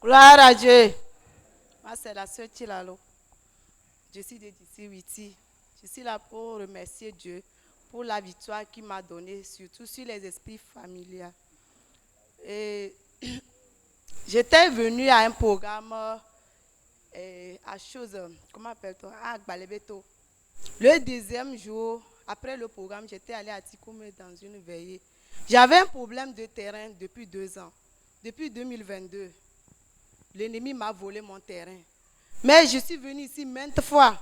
Gloire à Dieu. Moi, c'est la sœur Tilalo. Je suis d'ici Witi. Je suis là pour remercier Dieu pour la victoire qu'il m'a donnée, surtout sur les esprits familiaux. Et j'étais venue à un programme à chose, comment appelle-t-on, à Gbalebeto. Le deuxième jour, après le programme, j'étais allée à Tikoume dans une veillée. J'avais un problème de terrain depuis 2 ans. Depuis 2022, l'ennemi m'a volé mon terrain. Mais je suis venue ici maintes fois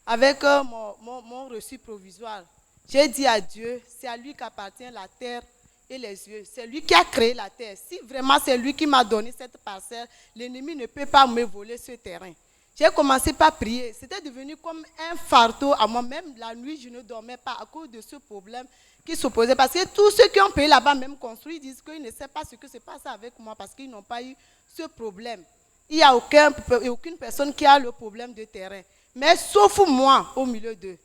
avec mon reçu provisoire. J'ai dit à Dieu, c'est à lui qu'appartient la terre et les yeux. C'est lui qui a créé la terre. Si vraiment c'est lui qui m'a donné cette parcelle, l'ennemi ne peut pas me voler ce terrain. J'ai commencé par prier. C'était devenu comme un fardeau à moi. Même la nuit, je ne dormais pas à cause de ce problème qui s'opposait. Parce que tous ceux qui ont payé là-bas, même construit, disent qu'ils ne savent pas ce que se passe avec moi parce qu'ils n'ont pas eu ce problème. Il n'y a aucune personne qui a le problème de terrain. Mais sauf moi au milieu d'eux.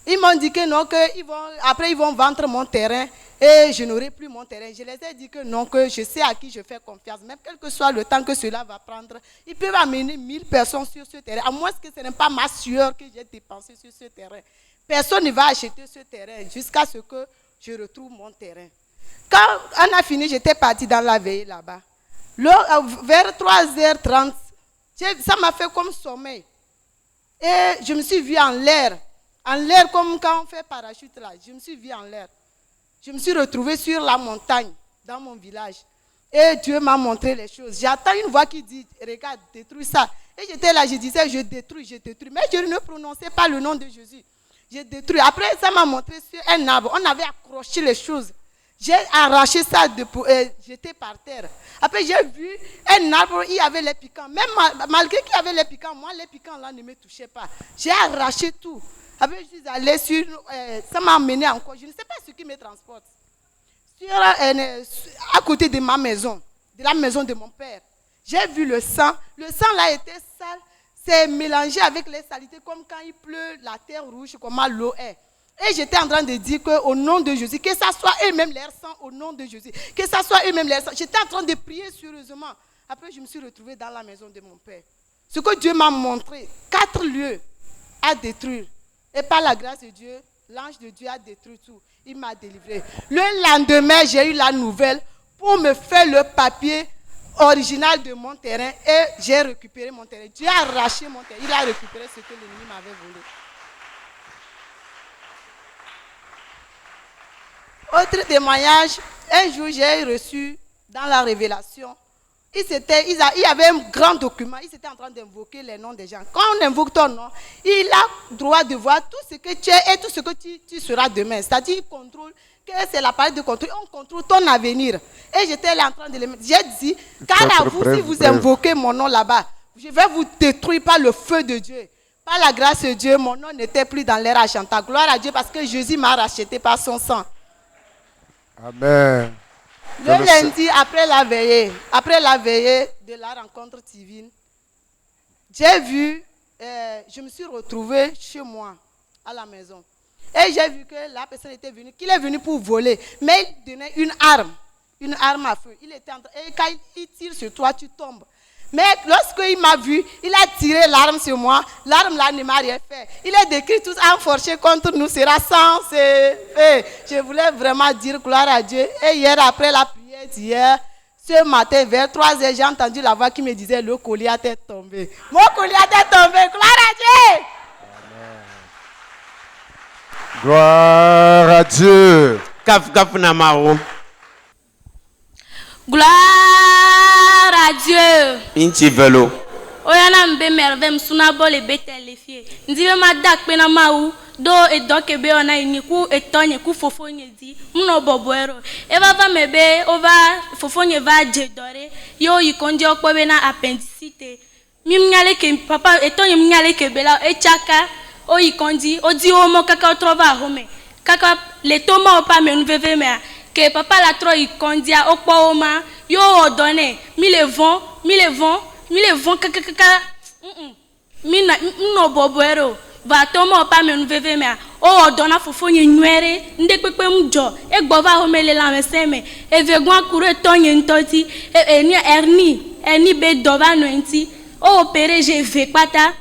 Ils m'ont dit que non, après ils vont vendre mon terrain et je n'aurai plus mon terrain. Je les ai dit que non, que je sais à qui je fais confiance. Même quel que soit le temps que cela va prendre, ils peuvent amener 1000 personnes sur ce terrain. À moins que ce n'est pas ma sueur que j'ai dépensée sur ce terrain. Personne ne va acheter ce terrain jusqu'à ce que je retrouve mon terrain. Quand on a fini, j'étais partie dans la veille là-bas. Vers 3h30, ça m'a fait comme sommeil. Et je me suis vue en l'air. En l'air, comme quand on fait parachute là, je me suis vue en l'air. Je me suis retrouvée sur la montagne, dans mon village. Et Dieu m'a montré les choses. J'entends une voix qui dit, regarde, détruis ça. Et j'étais là, je disais, je détruis. Mais je ne prononçais pas le nom de Jésus. Je détruis. Après, ça m'a montré sur un arbre. On avait accroché les choses. J'ai arraché ça, j'étais par terre. Après, j'ai vu un arbre, il y avait les piquants. Même malgré qu'il y avait les piquants, moi, les piquants là ne me touchaient pas. J'ai arraché tout. Après, je suis allée sur... ça m'a amené encore. Je ne sais pas ce qui me transporte. À côté de ma maison, de la maison de mon père, j'ai vu le sang. Le sang là était sale. C'est mélangé avec les saletés, comme quand il pleut, la terre rouge, comment l'eau est. Et j'étais en train de dire qu'au nom de Jésus, que ça soit eux-mêmes leur sang, au nom de Jésus, que ça soit eux-mêmes leur sang. J'étais en train de prier sérieusement. Après, je me suis retrouvée dans la maison de mon père. Ce que Dieu m'a montré, 4 lieux à détruire. Et par la grâce de Dieu, l'ange de Dieu a détruit tout. Il m'a délivré. Le lendemain, j'ai eu la nouvelle pour me faire le papier original de mon terrain et j'ai récupéré mon terrain. Dieu a arraché mon terrain. Il a récupéré ce que l'ennemi m'avait volé. Autre témoignage, un jour j'ai reçu dans la révélation, il y avait un grand document, ils étaient en train d'invoquer les noms des gens. Quand on invoque ton nom, il a droit de voir tout ce que tu es et tout ce que tu seras demain. C'est-à-dire qu'il contrôle, que c'est l'appareil de contrôle, on contrôle ton avenir. Et j'étais là en train de le mettre. J'ai dit, car à vous, si vous invoquez mon nom là-bas, je vais vous détruire par le feu de Dieu. Par la grâce de Dieu, mon nom n'était plus dans l'air achantant. Gloire à Dieu parce que Jésus m'a racheté par son sang. Amen. Le lundi, après la veillée de la rencontre divine, j'ai vu, je me suis retrouvée chez moi, à la maison. Et j'ai vu que la personne était venue, qu'il est venu pour voler. Mais il donnait une arme à feu. Il était et quand il tire sur toi, tu tombes. Mais lorsqu'il m'a vu, il a tiré l'arme sur moi. L'arme là ne m'a rien fait. Il a décrit tous enfourchés contre nous sera sans fait. Je voulais vraiment dire gloire à Dieu. Et hier, après la prière d'hier, ce matin, vers 3h, j'ai entendu la voix qui me disait le collier a tombé. Mon collier a tombé. Gloire à Dieu. Amen. Gloire à Dieu. Gloire à Dieu. Inti velo. Oyana mbe merveille suna bole betelefie. Ndiwe madak pena mau do edoke be ona iniku etonye ku fofonye di. Mno boboero. Eva va mebe ova fofonye va jedore. Yo yikonje okpobe na appendicite. Mimnyale ke papa etonye mnyale ke bela echaka o yikonji odi omo kaka otrova home. Kaka le toma opa menuveve mea. Que papa la trop il condia au paoma yo ordonné mi le vent kaka mi no boboero va tomo pa me nveve me o ordonna fofo nyenwere nde pepe mjo e gbova ho mele la meseme e vegwan kure tonye ntoti e ni erni eni be dova no enti o opéré j'ai fait pata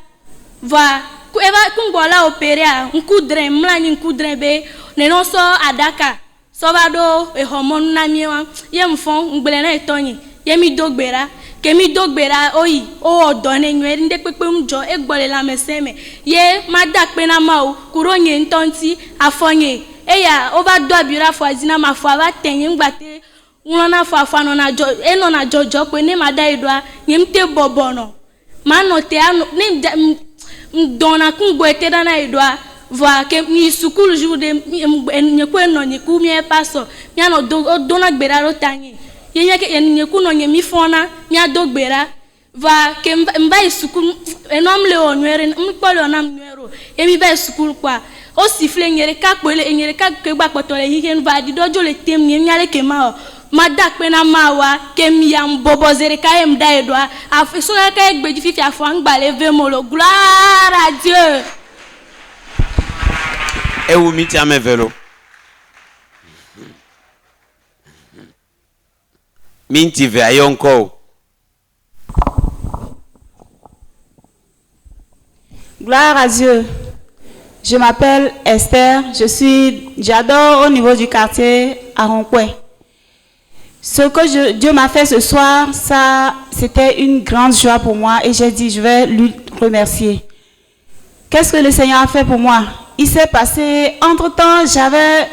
va eva kungola opéré a nkudre mlani nkudre be ne non so adaka so ba do e hormone na miwa ye mfon ngbele na etonyi ye mi dogbera kemi dogbera oyi o odone nwe nde pepe mjo egbole la meseme ye madakpe na mau kuronye ntonti afonye eya ova do abira fo azina mafo aba tenye ngbate unona fo afano na jo eno na jojo pe ne mada edwa nyemte bobono mano te ano ne dona kungwete dana edwa va ke mi sukulu jude nyekwe no nyeku mi e paso mi ano dona gbera ro tanye yenye ke nyeku no nyemi fona nya dogbera va ke mba sukulu enomle onwere mkpolo onam nwero emi ba sukulu kwa o sifle nyere ka ke gba potole hihen va di dojo le tem nyale ke ma madakpe na mawa ke mi am bobozere ka em da edwa afiso ka egbeji fifi afo angbale vemolo gloire à Dieu. Et où mettez à mes vélos? Minti ve ayonko. Gloire à Dieu. Je m'appelle Esther. J'adore au niveau du quartier à Roncouet. Ce que Dieu m'a fait ce soir, ça, c'était une grande joie pour moi et j'ai dit, je vais lui remercier. Qu'est-ce que le Seigneur a fait pour moi? Il s'est passé, entre-temps, j'avais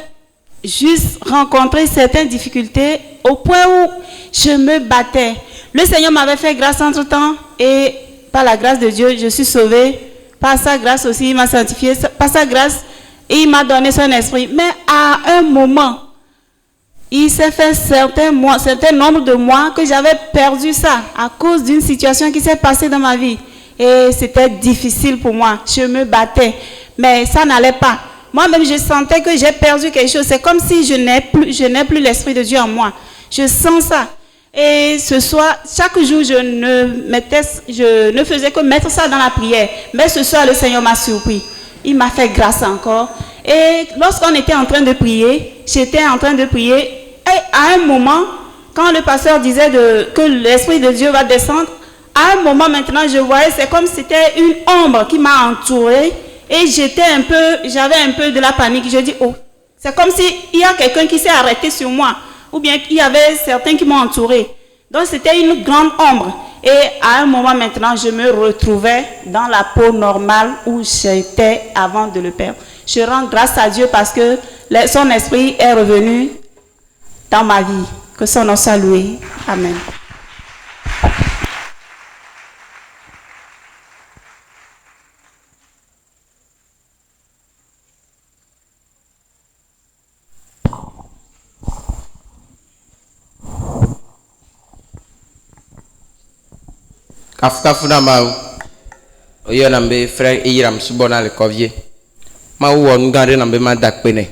juste rencontré certaines difficultés au point où je me battais. Le Seigneur m'avait fait grâce entre-temps et par la grâce de Dieu, je suis sauvée. Par sa grâce aussi, il m'a sanctifié. Par sa grâce, il m'a donné son esprit. Mais à un moment, il s'est fait certain nombre de mois que j'avais perdu ça à cause d'une situation qui s'est passée dans ma vie. Et c'était difficile pour moi. Je me battais. Mais ça n'allait pas. Moi-même, je sentais que j'ai perdu quelque chose. C'est comme si je n'ai plus l'Esprit de Dieu en moi. Je sens ça. Et ce soir, chaque jour, je ne faisais que mettre ça dans la prière. Mais ce soir, le Seigneur m'a surpris. Il m'a fait grâce encore. Et lorsqu'on était en train de prier, j'étais en train de prier. Et à un moment, quand le pasteur disait que l'Esprit de Dieu va descendre, à un moment maintenant, je voyais, c'est comme si c'était une ombre qui m'a entourée. Et j'avais un peu de la panique. Je dis, oh, c'est comme s'il y a quelqu'un qui s'est arrêté sur moi. Ou bien il y avait certains qui m'ont entouré. Donc c'était une grande ombre. Et à un moment maintenant, je me retrouvais dans la peau normale où j'étais avant de le perdre. Je rends grâce à Dieu parce que son esprit est revenu dans ma vie. Que son nom soit loué. Amen. Kafuna mau oyo nambe frère Iram subona le covier ma won gare nambe ma dakpene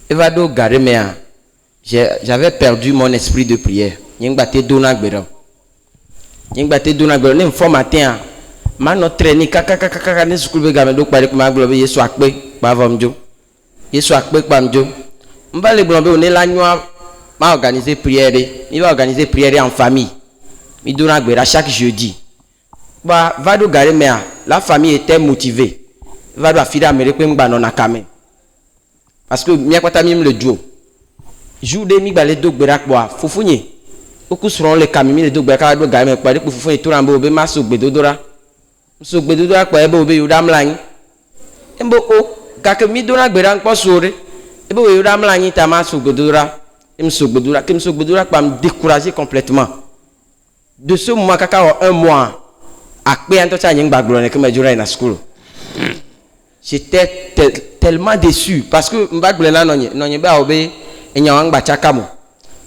evado gare mea j'avais perdu mon esprit de prière nyingbaté dona gbero nem fo matin ma no traîner kaka ne school be game do pare ma glo be Yesu akpe pa vomjo Yesu akpe pamjo mbale blombe on la nyoa ma organiser prière il va organiser prière en famille mi dona gbera chaque jeudi. Bah, vado gare mea, la famille était motivée. Vado afida américain mbano na kame. Parce que miya kwata mim le duo. Jour de mi balé do gbera kwa fufunye. Oku suron le kame mi le do gbera do gare me kwa de fufunye to rambo be maso gbedodora. So gbedodora kwa ebe obe yudam lany. Embo o kake mi do na gbera nko sore. Ebe o yudam lany ta maso gbedodora. Emso gbedodora kwa me décourager complètement. De ce moment kaka un mois j'étais tellement déçu parce que mbagblena nonye ba obe enyawang ba chakamo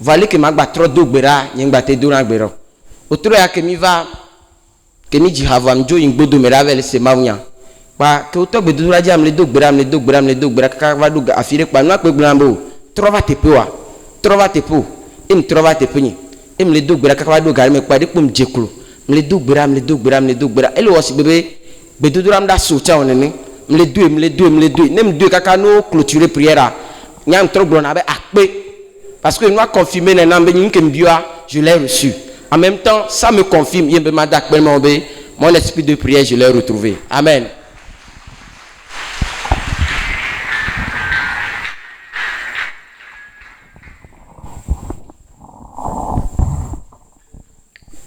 vale que magba trop dogbera nyengba te dona gbero otro ya que mi va que mi jihavam jo ingbodo meravel se mawnya ba que oto gbedura jam le dogbera kaka va do afire pa no akpeglambo trova tepo em trova tepni em le dogbera kaka va do garme pa de pum jeklo me le dogbera ele wasi bébé bedodoram da socha onene me le deux nem deux kaka no clôturer prière nyam trop glona be akpe parce que nous a confirmé na nambe nyim kembioa je l'ai reçu En même temps, ça me confirme, mon esprit de prière, je l'ai retrouvé. Amen.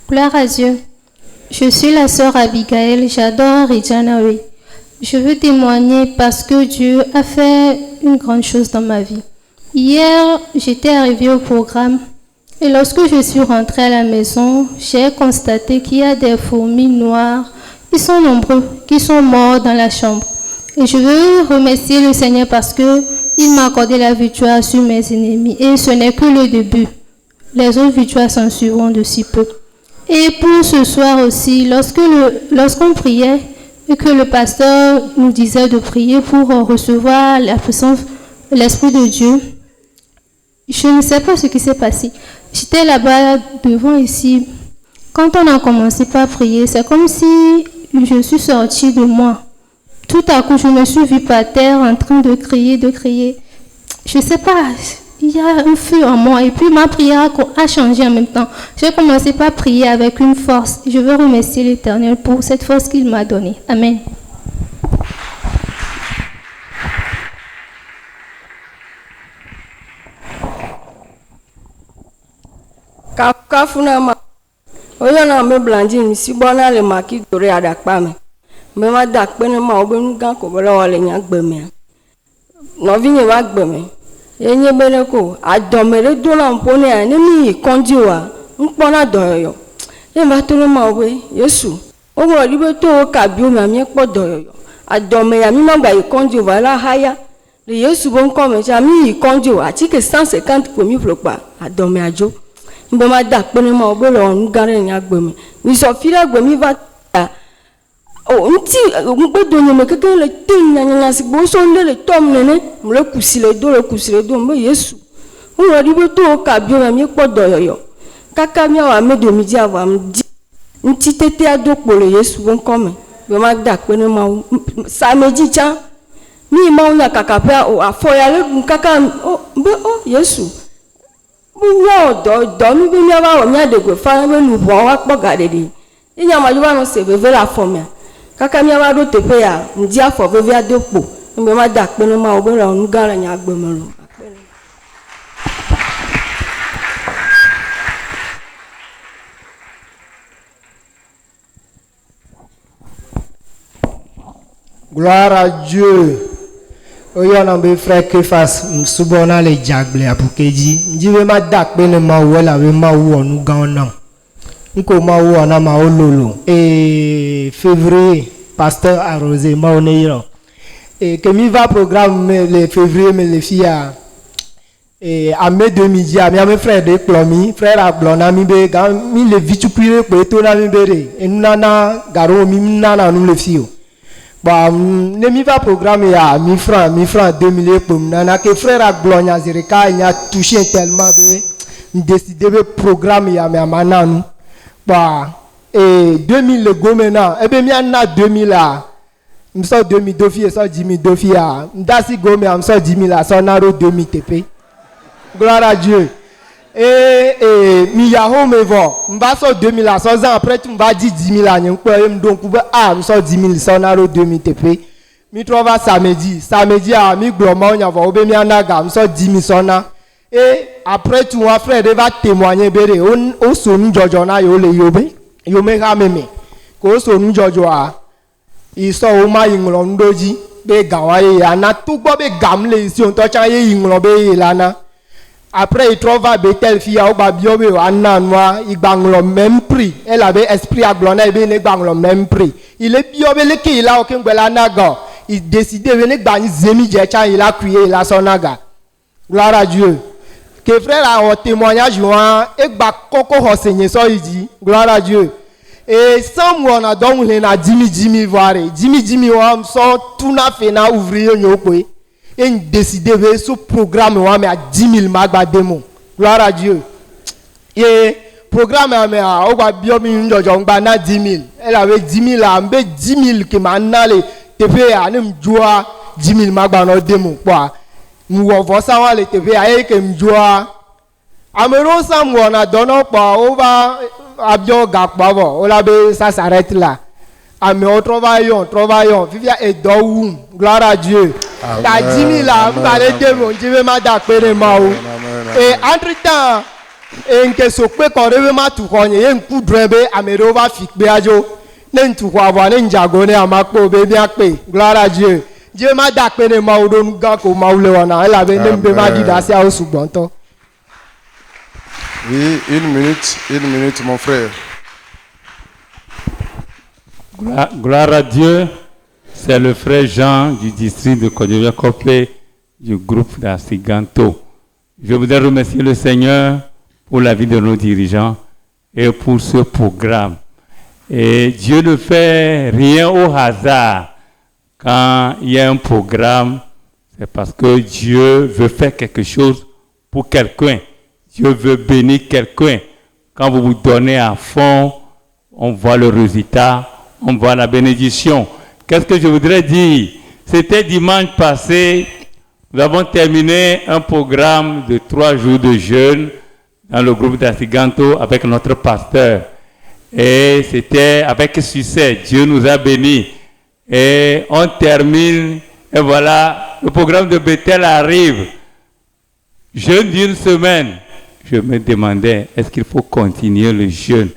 Gloire à Dieu. Je suis la sœur Abigail, j'adore Rijanawe. Je veux témoigner parce que Dieu a fait une grande chose dans ma vie. Hier, j'étais arrivée au programme et lorsque je suis rentrée à la maison, j'ai constaté qu'il y a des fourmis noires, ils sont nombreux, qui sont morts dans la chambre. Et je veux remercier le Seigneur parce qu'il m'a accordé la victoire sur mes ennemis et ce n'est que le début. Les autres victoires s'en suivront de si peu. Et pour ce soir aussi, lorsqu'on priait et que le pasteur nous disait de prier pour recevoir la puissance, l'Esprit de Dieu, je ne sais pas ce qui s'est passé. J'étais là-bas devant ici. Quand on a commencé par prier, c'est comme si je suis sortie de moi. Tout à coup, je me suis vue par terre en train de crier. Je ne sais pas. Il y a un feu en moi et puis ma prière a changé en même temps. J'ai commencé par prier avec une force. Je veux remercier l'Éternel pour cette force qu'il m'a donnée. Amen. Kafuna oyana me blandi ni si bona le maki dore adakpa me. Me ma dakpe ne ma obe nu gan ko bele wale nya gbe me. No vi nye wa gbe me. Enye bele ko adomere do na mpone a ne mi konji wa nkpona doyoyo e ma to no ma we Yesu o mo ribe to ka bi o ma mi po doyoyo adome ya mi ma gba ikonji wa la haya le Yesu bon ko me ja mi ikonji wa ti ke 150 ko mi flopa adome ajo mbe ma da pe ne ma o be lo nu gare nya gbe mi so fira gbe mi va o nti ngbedo nyeme keke le tin na nya si bo so le tom nene mle kusile do mbe Yesu o ro ribe to ka bi o mi po doyoyo kaka mi wa medo mi dia wa mdi nti tete adokpo le Yesu bon come be ma da pe ne ma sa meji cha mi ma unya kaka pe o afoya le kaka o be o Yesu bu yo do mi bi mi wa o mi adegwe fa be lu bo wa po gadede inya ma ju wa no se be vera for me kaka mi wa do tepe ya ndi afọ veve adokpo mbe ma da pe no ma obere onu gara nya agbemoro Gloire à Dieu. Oyona be frère que face subona le jagle apukeji ndiwe ma da pe no ma wo la we ma wo onu gan na nko ma wo na ma ololo février pasteur arrosé ma oneiro et que mi va programme le février me le fia et à mai 2010 a mi frère de plomi frère a blona mi be ga mi le vitu pire pe to na mi bere enana garo mi nana nu le fio ba ne mi va programme ya mi franc 2000 pour nana que frère a blonya zereka il a touché tellement be décidé de programme ya mi amananu bah et 2000 le go maintenant et bien mi na 2000 là me so 2000 dofi so 10000 dofi a ndasi go me am so 10000 là so na ro 2000 tp gloire à Dieu et mi ya home vo mba so 2000 là so ans après tu mba di 10000 là nyen ko em donc me so 10000 so na ro 2000 tp mi trouve samedi a mi gloma nya vo obe mi anaga me so 10000 so na. Et après tu vois frère va témoigner bere o so nu jojo na yo le yobe yo me ha meme ko so nu jojo a iso o ma yinlo ndoji be gawa ye ana tu gbo be gamle isi on to cha ye yinlo be lana après il trouve be tel fille o ba bio be ana noa igbanglo même prix elle avait esprit aglona e be ne gbanglo même prix il est bio be le ki la o ken gbela naga il décidé venir gbani zemi je cha il a crié la sonaga gloire à Dieu. Que frère a un témoignage et ba koko enseigné ça il dit gloire à Dieu et sans moi on a donc les na 10 voir 10 on so tout na fait na ouvrier nyoko et décider de ce programme on mais à 10 000 magba démon gloire à Dieu et programme mais o ba bio mi njojo ngba na 10 000 elle avait 10 000 là mbe 10 000 que manale tepe a nem joa 10 000 magba no démon quoi mwo vosa wale tepe aye ke mjua amero sam wona dono pa over avion gakpavo, olabe ça s'arrête là. Amen, travaillons. Vivia et doum. Gloire à Dieu. Ta dîme là, vous allez dire, je vais m'adapter mao. Et entre-temps, en que ce que qu'on revient ma tout connaît, un coup de rebe, amerova fik beajo. Nen tout quoi voir, nen jagone amakpo bébé akpe. Gloire à Dieu. Dieu m'a d'appeler mao don gako mao le wana. Elle avait même bema dit d'assez au sous-bonto. Oui, une minute, mon frère. Gloire à Dieu, c'est le frère Jean du district de Kodjoya-Kopé du groupe d'Asiganto. Je voudrais remercier le Seigneur pour la vie de nos dirigeants et pour ce programme. Et Dieu ne fait rien au hasard. Quand il y a un programme, c'est parce que Dieu veut faire quelque chose pour quelqu'un. Dieu veut bénir quelqu'un. Quand vous vous donnez à fond, on voit le résultat, on voit la bénédiction. Qu'est-ce que je voudrais dire? C'était dimanche passé, nous avons terminé un programme de 3 jours de jeûne dans le groupe d'Asiganto avec notre pasteur. Et c'était avec succès. Dieu nous a bénis. Et on termine, et voilà, le programme de Bethel arrive. Jeûne d'une semaine. Je me demandais, est-ce qu'il faut continuer le jeûne?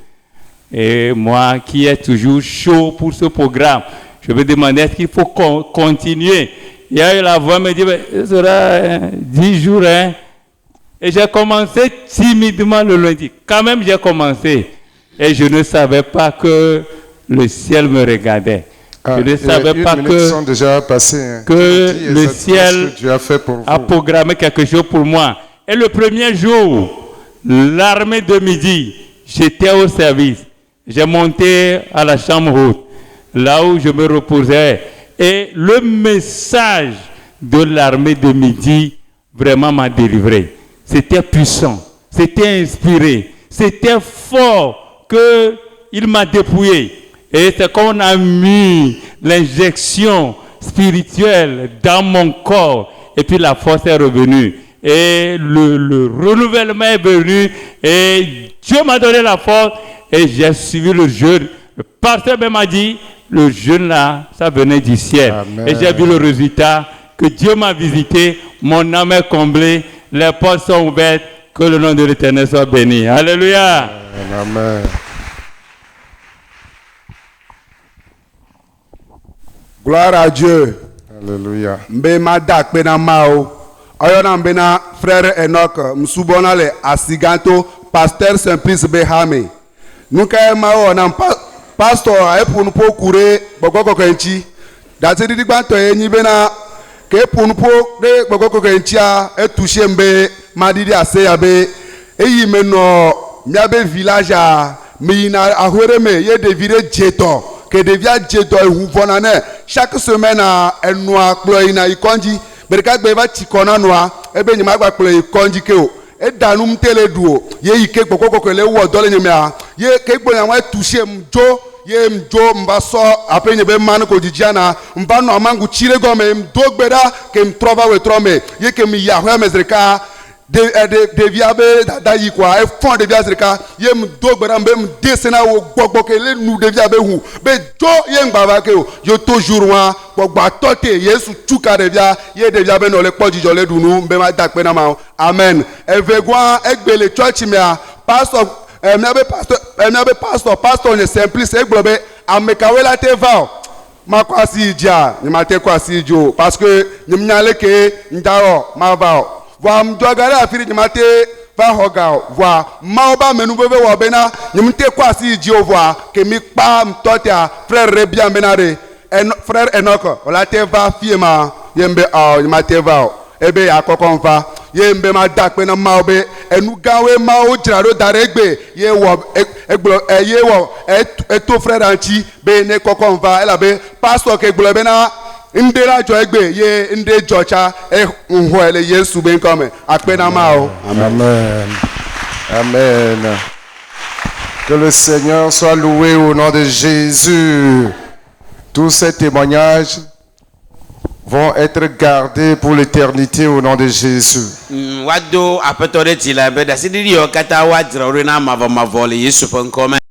Et moi, qui est toujours chaud pour ce programme, je me demandais, est-ce qu'il faut continuer? Il y a eu la voix me dit, ce sera 10 jours. Hein? Et j'ai commencé timidement le lundi. Quand même, j'ai commencé. Et je ne savais pas que le ciel me regardait. Je ne savais pas que, déjà passées, hein. que le ciel a programmé quelque chose pour moi. Et le premier jour, l'armée de midi, j'étais au service. J'ai monté à la chambre haute, là où je me reposais. Et le message de l'armée de midi vraiment m'a délivré. C'était puissant, c'était inspiré, c'était fort qu'il m'a dépouillé. Et c'est qu'on a mis l'injection spirituelle dans mon corps. Et puis la force est revenue. Et le renouvellement est venu. Et Dieu m'a donné la force. Et j'ai suivi le jeûne. Le pasteur m'a dit, le jeûne là, ça venait du ciel. Amen. Et j'ai vu le résultat, que Dieu m'a visité. Mon âme est comblée. Les portes sont ouvertes. Que le nom de l'Éternel soit béni. Alléluia. Amen. Gloire à Dieu. Alléluia. Mbema dak pena mao. Oyona mbena frère Enoch msubona le Asiganto pasteur Simplice Behame. Nuka mao na pastor epunu po kure bogoko kenchi. Dati di gbanto enyi bena ke epunu po de bogoko kenchi a etouché mbe madidi ase yabe eyi meno miabe village a mina ahwere me ye devire jeto. Que devient Dieu chaque semaine à noa ploina ikonji berka gbeva chikona noa ebe nyima gba plo ikonji ke o e danum tele duo ye ike gbogbo ko le wo dole nyima ye ke gbo yan wa toucher mjo ye mjo mbaso apenye be man ko dijiana mba no amangu chire gome mdogbeda ke mtrova we trome ye ke mi yahwe mezreka de viabe da yi kwa e fond de viazreka ye mdo gbera mbe mdesena wo gbogbo ke le nu de viabe hu be jo ye ngbava ke o yo toujours wa gbogbo atote Yesu tuka de via ye de viabe no le pojijo le dunu mbe ma dakpe na ma amen evegwa egbele church mea pastor miabe pastor ne Simplice eglobe amekawela te va makwasi dia ni mate kwasi jo parce que nyimnyale ke ndaro ma va voa mdogare afiri nyimate va hoga voa maoba menubebe wobena nyimte kwasi jio voa ke mi pa mtotia frère Rebia menare frère Enoch ola te va fiema yembe nyimate va ebe akoko mfa yembe ma dakpe na maobe enugawe mao jiraro daregbe ye wo egbo ye wo eto frère anchi be ne koko mfa elabe pastor ke gbo be na ndela jo egbe ye nde jocha nhwele Yesu ben come akpena mao amen amen. Que le Seigneur soit loué au nom de Jésus. Tous ces témoignages vont être gardés pour l'éternité au nom de Jésus. Wado apetore tila be da sidiri yo kata wa drorina mavomavole Yesu pen kome.